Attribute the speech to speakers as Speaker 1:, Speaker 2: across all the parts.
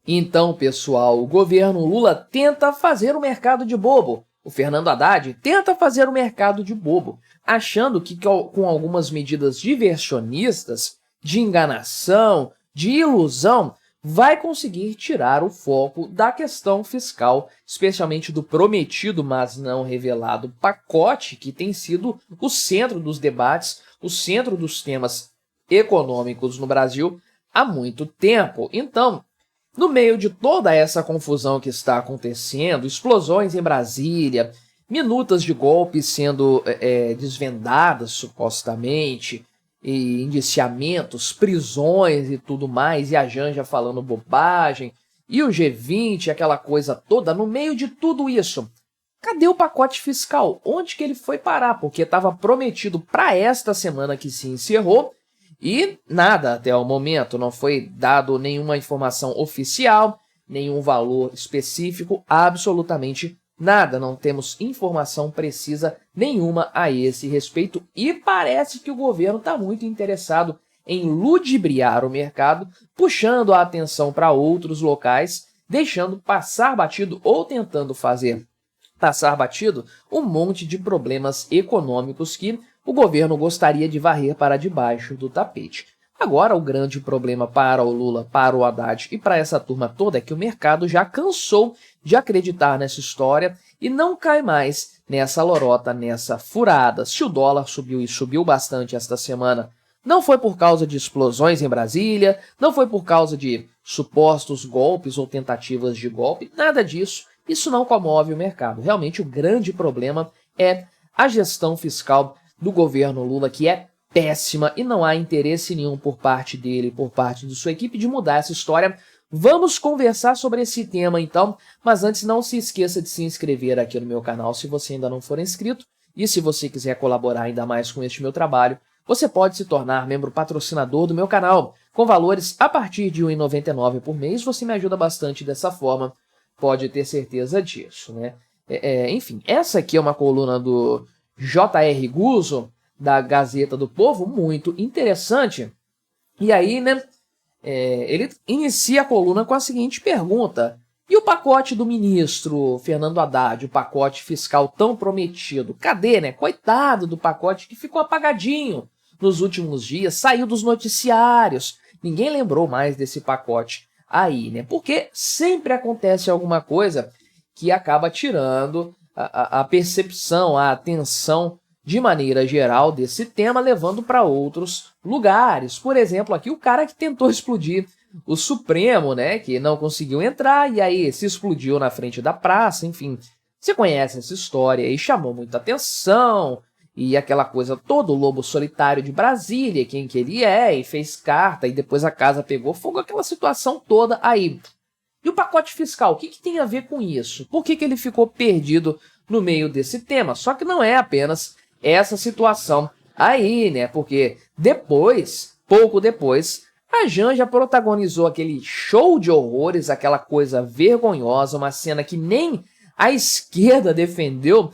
Speaker 1: Então, pessoal, o governo Lula tenta fazer o mercado de bobo. O Fernando Haddad tenta fazer o mercado de bobo, achando que com algumas medidas diversionistas, de enganação, de ilusão, vai conseguir tirar o foco da questão fiscal, especialmente do prometido, mas não revelado, pacote que tem sido o centro dos debates, o centro dos temas econômicos no Brasil há muito tempo. Então, no meio de toda essa confusão que está acontecendo, explosões em Brasília, minutas de golpe sendo desvendadas supostamente, e indiciamentos, prisões e tudo mais, e a Janja falando bobagem, e o G20, aquela coisa toda, no meio de tudo isso, cadê o pacote fiscal? Onde que ele foi parar? Porque estava prometido para esta semana que se encerrou, e nada até o momento, não foi dado nenhuma informação oficial, nenhum valor específico, absolutamente nada, não temos informação precisa nenhuma a esse respeito e parece que o governo está muito interessado em ludibriar o mercado, puxando a atenção para outros locais, deixando passar batido ou tentando fazer passar batido um monte de problemas econômicos que o governo gostaria de varrer para debaixo do tapete. Agora, o grande problema para o Lula, para o Haddad e para essa turma toda é que o mercado já cansou de acreditar nessa história e não cai mais nessa lorota, nessa furada. Se o dólar subiu e subiu bastante esta semana, não foi por causa de explosões em Brasília, não foi por causa de supostos golpes ou tentativas de golpe, nada disso. Isso não comove o mercado. Realmente, o grande problema é a gestão fiscal do governo Lula, que é péssima e não há interesse nenhum por parte dele, por parte de sua equipe, de mudar essa história. Vamos conversar sobre esse tema então, mas antes não se esqueça de se inscrever aqui no meu canal se você ainda não for inscrito e se você quiser colaborar ainda mais com este meu trabalho, você pode se tornar membro patrocinador do meu canal. Com valores a partir de R$ 1,99 por mês, você me ajuda bastante dessa forma, pode ter certeza disso, né? Enfim, essa aqui é uma coluna do J.R. Guzzo, da Gazeta do Povo, muito interessante. E aí, né, ele inicia a coluna com a seguinte pergunta: e o pacote do ministro Fernando Haddad, o pacote fiscal tão prometido? Cadê, né? Coitado do pacote que ficou apagadinho nos últimos dias, saiu dos noticiários. Ninguém lembrou mais desse pacote aí, né? Porque sempre acontece alguma coisa que acaba tirando a percepção, a atenção de maneira geral desse tema, levando para outros lugares. Por exemplo, aqui o cara que tentou explodir o Supremo, né, que não conseguiu entrar e aí se explodiu na frente da praça, enfim. Você conhece essa história e chamou muita atenção, e aquela coisa toda, o lobo solitário de Brasília, quem que ele é, e fez carta, e depois a casa pegou fogo, aquela situação toda aí. E o pacote fiscal, o que tem a ver com isso? Por que ele ficou perdido no meio desse tema? Só que não é apenas essa situação aí, né? Porque depois, pouco depois, a Janja protagonizou aquele show de horrores, aquela coisa vergonhosa, uma cena que nem a esquerda defendeu,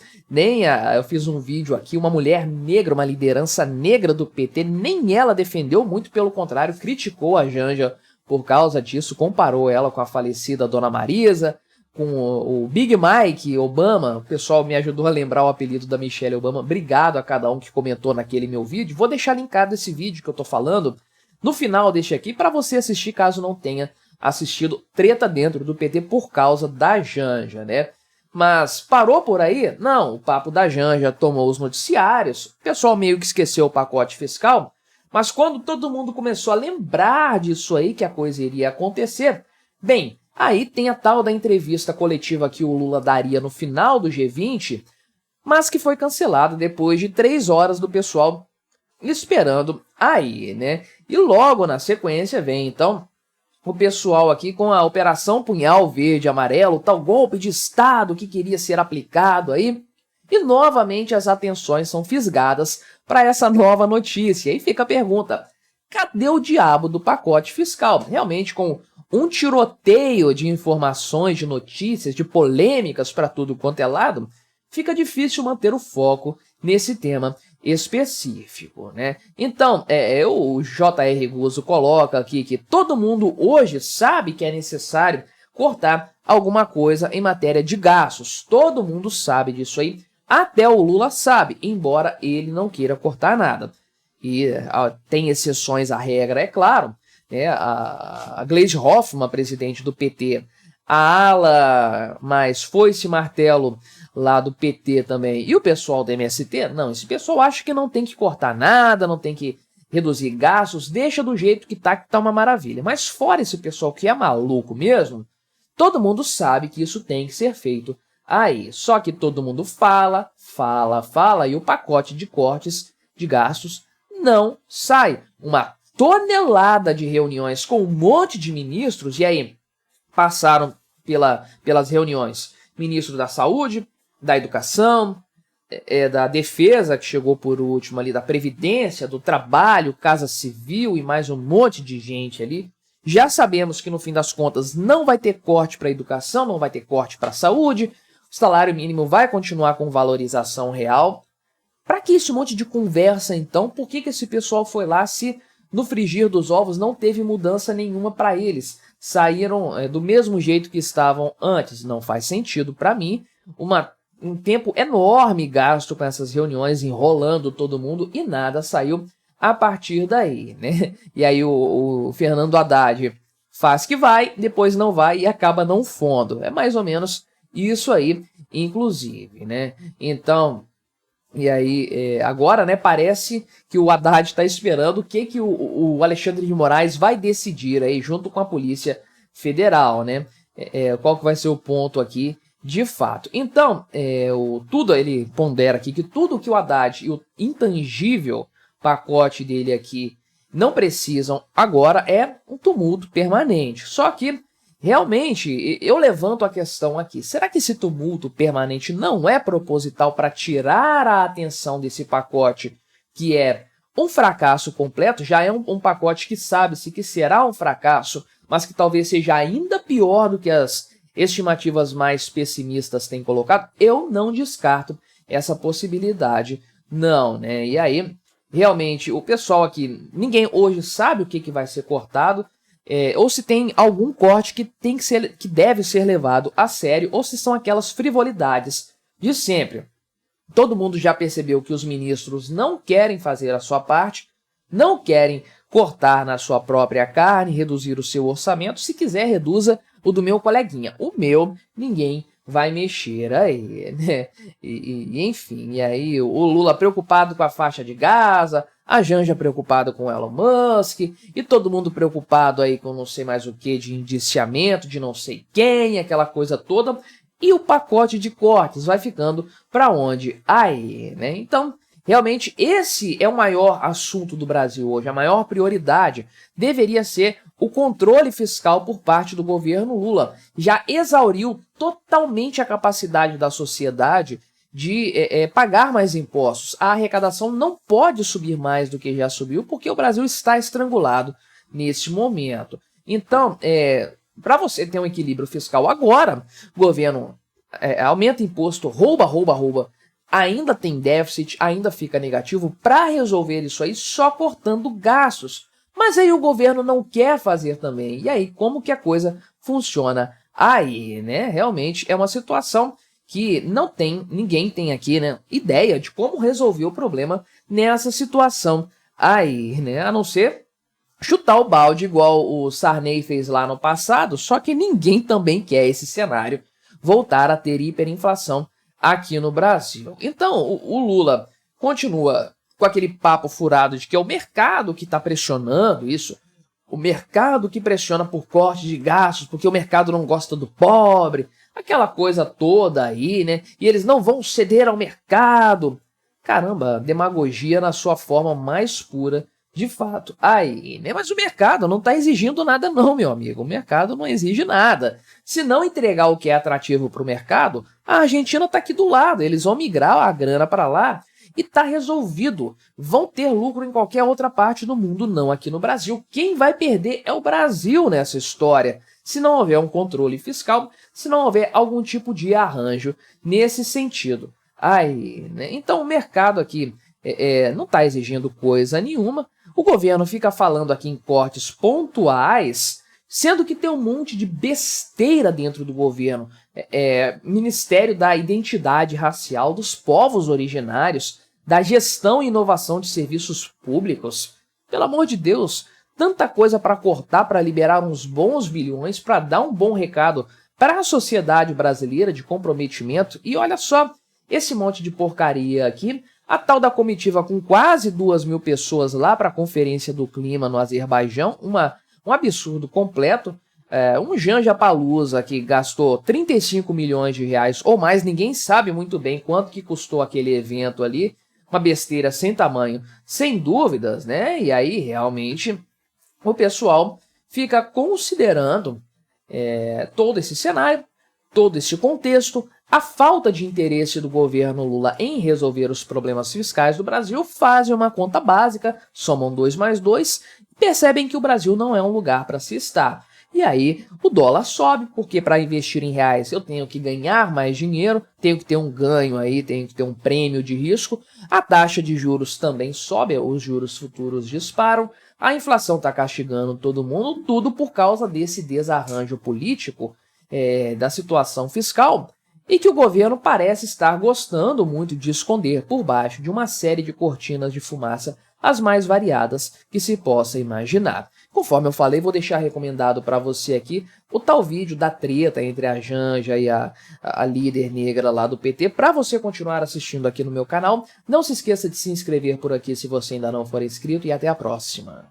Speaker 1: eu fiz um vídeo aqui, uma mulher negra, uma liderança negra do PT, nem ela defendeu, muito pelo contrário, criticou a Janja por causa disso, comparou ela com a falecida Dona Marisa, com o Big Mike Obama. O pessoal me ajudou a lembrar o apelido da Michelle Obama. Obrigado a cada um que comentou naquele meu vídeo. Vou deixar linkado esse vídeo que eu tô falando no final deste aqui para você assistir caso não tenha assistido treta dentro do PT por causa da Janja, né? Mas parou por aí? Não, o papo da Janja tomou os noticiários, o pessoal meio que esqueceu o pacote fiscal, mas quando todo mundo começou a lembrar disso aí, que a coisa iria acontecer, bem, aí tem a tal da entrevista coletiva que o Lula daria no final do G20, mas que foi cancelada depois de 3 horas do pessoal esperando aí, né? E logo na sequência vem, então, o pessoal aqui com a Operação Punhal Verde e Amarelo, tal golpe de Estado que queria ser aplicado aí, e novamente as atenções são fisgadas para essa nova notícia. E fica a pergunta, cadê o diabo do pacote fiscal? Realmente, com um tiroteio de informações, de notícias, de polêmicas para tudo quanto é lado, fica difícil manter o foco nesse tema específico, né? Então, o J.R. Guzzo coloca aqui que todo mundo hoje sabe que é necessário cortar alguma coisa em matéria de gastos. Todo mundo sabe disso aí. Até o Lula sabe, embora ele não queira cortar nada. E tem exceções à regra, é claro. Né? A Gleisi Hoffmann, presidente do PT, a ala mais foice martelo lá do PT também, e o pessoal do MST, não, esse pessoal acha que não tem que cortar nada, não tem que reduzir gastos, deixa do jeito que tá uma maravilha. Mas fora esse pessoal que é maluco mesmo, todo mundo sabe que isso tem que ser feito aí. Só que todo mundo fala, e o pacote de cortes de gastos não sai. Uma tonelada de reuniões com um monte de ministros, e aí passaram pelas reuniões ministro da Saúde, da Educação, da Defesa, que chegou por último ali, da Previdência, do Trabalho, Casa Civil e mais um monte de gente ali. Já sabemos que no fim das contas não vai ter corte para a educação, não vai ter corte para a saúde, o salário mínimo vai continuar com valorização real. Para que esse monte de conversa então? Por que esse pessoal foi lá se no frigir dos ovos não teve mudança nenhuma para eles? Saíram do mesmo jeito que estavam antes. Não faz sentido para mim. Um tempo enorme gasto com essas reuniões, enrolando todo mundo e nada saiu a partir daí, né? E aí o Fernando Haddad faz que vai, depois não vai e acaba não pondo. É mais ou menos isso aí, inclusive, né? Então, e aí agora, né, parece que o Haddad está esperando o que o Alexandre de Moraes vai decidir aí junto com a Polícia Federal, né? Qual que vai ser o ponto aqui de fato. Então, tudo ele pondera aqui que tudo que o Haddad e o intangível pacote dele aqui não precisam agora é um tumulto permanente. Só que, realmente, eu levanto a questão aqui. Será que esse tumulto permanente não é proposital para tirar a atenção desse pacote, que é um fracasso completo? Já é um pacote que sabe-se que será um fracasso, mas que talvez seja ainda pior do que as estimativas mais pessimistas têm colocado. Eu não descarto essa possibilidade, não, né? E aí, realmente, o pessoal aqui, ninguém hoje sabe o que vai ser cortado, ou se tem algum corte que deve ser levado a sério, ou se são aquelas frivolidades de sempre. Todo mundo já percebeu que os ministros não querem fazer a sua parte, não querem cortar na sua própria carne, reduzir o seu orçamento. Se quiser, reduza o do meu coleguinha. O meu, ninguém vai mexer aí, né? Enfim, e aí o Lula preocupado com a faixa de Gaza, a Janja preocupada com o Elon Musk, e todo mundo preocupado aí com não sei mais o que, de indiciamento, de não sei quem, aquela coisa toda, e o pacote de cortes vai ficando para onde? Aí, né? Então, realmente, esse é o maior assunto do Brasil hoje, a maior prioridade deveria ser o controle fiscal por parte do governo Lula. Já exauriu totalmente a capacidade da sociedade de pagar mais impostos. A arrecadação não pode subir mais do que já subiu, porque o Brasil está estrangulado neste momento. Então, para você ter um equilíbrio fiscal agora, o governo aumenta imposto, rouba, ainda tem déficit, ainda fica negativo. Para resolver isso aí, só cortando gastos. Mas aí o governo não quer fazer também. E aí, como que a coisa funciona aí, né? Realmente é uma situação que ninguém tem aqui, né, ideia de como resolver o problema nessa situação aí, né? A não ser chutar o balde igual o Sarney fez lá no passado, só que ninguém também quer esse cenário, voltar a ter hiperinflação aqui no Brasil. Então, o Lula continua com aquele papo furado de que é o mercado que está pressionando isso, o mercado que pressiona por corte de gastos, porque o mercado não gosta do pobre, aquela coisa toda aí, né? E eles não vão ceder ao mercado. Caramba, demagogia na sua forma mais pura, de fato. Aí, né? Mas o mercado não está exigindo nada não, meu amigo. O mercado não exige nada. Se não entregar o que é atrativo para o mercado, a Argentina está aqui do lado. Eles vão migrar a grana para lá e está resolvido. Vão ter lucro em qualquer outra parte do mundo, não aqui no Brasil. Quem vai perder é o Brasil nessa história, se não houver um controle fiscal, se não houver algum tipo de arranjo nesse sentido. Aí, né? Então o mercado aqui não está exigindo coisa nenhuma. O governo fica falando aqui em cortes pontuais, sendo que tem um monte de besteira dentro do governo. Ministério da Identidade Racial dos Povos Originários, da Gestão e Inovação de Serviços Públicos. Pelo amor de Deus, tanta coisa para cortar, para liberar uns bons bilhões, para dar um bom recado para a sociedade brasileira de comprometimento. E olha só, esse monte de porcaria aqui, a tal da comitiva com quase 2.000 pessoas lá para a Conferência do Clima no Azerbaijão, um absurdo completo. Um Janja Palusa que gastou 35 milhões de reais ou mais, ninguém sabe muito bem quanto que custou aquele evento ali, uma besteira sem tamanho, sem dúvidas, né? E aí realmente o pessoal fica considerando todo esse cenário, todo esse contexto, a falta de interesse do governo Lula em resolver os problemas fiscais do Brasil, fazem uma conta básica, somam 2 mais 2 e percebem que o Brasil não é um lugar para se estar. E aí o dólar sobe, porque para investir em reais eu tenho que ganhar mais dinheiro, tenho que ter um ganho aí, tenho que ter um prêmio de risco. A taxa de juros também sobe, os juros futuros disparam, a inflação está castigando todo mundo, tudo por causa desse desarranjo político da situação fiscal, e que o governo parece estar gostando muito de esconder por baixo de uma série de cortinas de fumaça, as mais variadas que se possa imaginar. Conforme eu falei, vou deixar recomendado para você aqui o tal vídeo da treta entre a Janja e a líder negra lá do PT, para você continuar assistindo aqui no meu canal. Não se esqueça de se inscrever por aqui se você ainda não for inscrito, e até a próxima.